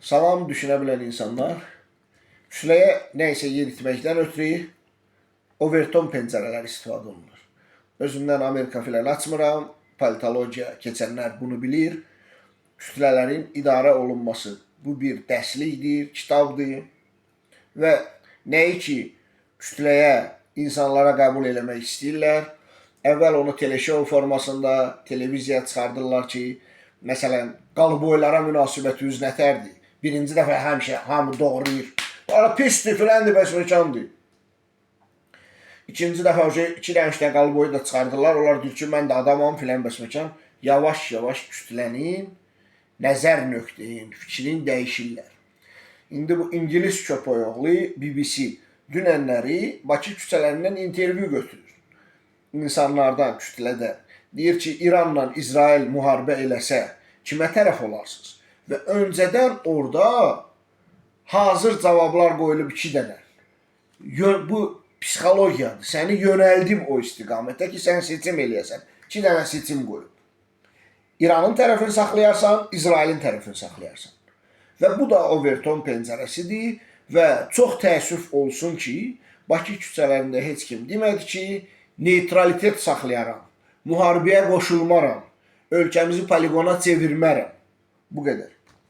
Salam düşünə bilən insanlar, küçüləyə nəysə yeritməkdən ötürü overton pəncərələr istifadə olunur. Özümdən Amerika filan açmıram, politologiya keçənlər bunu bilir. Kütlələrin idarə olunması bu bir dərslikdir, kitabdır və nəyi ki kütləyə, insanlara qəbul eləmək istəyirlər, əvvəl onu teleşou formasında, televiziya çıxardırlar ki, məsələn, qalıboylara münasibətiniz nətərdir? Birinci dəfə həmişə hamı doğrayır. Valla pisdir, filəndir, bəsməkandır. İkinci dəfə iki dənə qalıboyu da çıxardırlar. Onlar deyir ki, mən də adamam, filən bəsməkan. Yavaş-yavaş kütlənin, nəzər nöqteyin, fikrin dəyişirlər. İndi bu İngilis köpəyoğlu BBC dünənləri Bakı küçələrindən intervyu götürür. İnsanlardan, kütlədən. Deyir ki, İranla İsrail müharibə eləsə, kimə tərəf olarsınız? Və öncədən orada hazır cavablar qoyulub 2 dənə. Bu psixologiyadır. Səni yönəldim o istiqamətə ki, sən seçim eləyəsən. 2 dənə seçim qoyub. İranın tərəfini saxlayarsan, İsrailin tərəfini saxlayarsan. Və bu da overton pəncərəsidir və çox təəssüf olsun ki, Bakı küçələrində heç kim demədi ki, neytralitet saxlayaram, müharibəyə qoşulmaram, ölkəmizi poligona çevirmərəm. Bu qədər.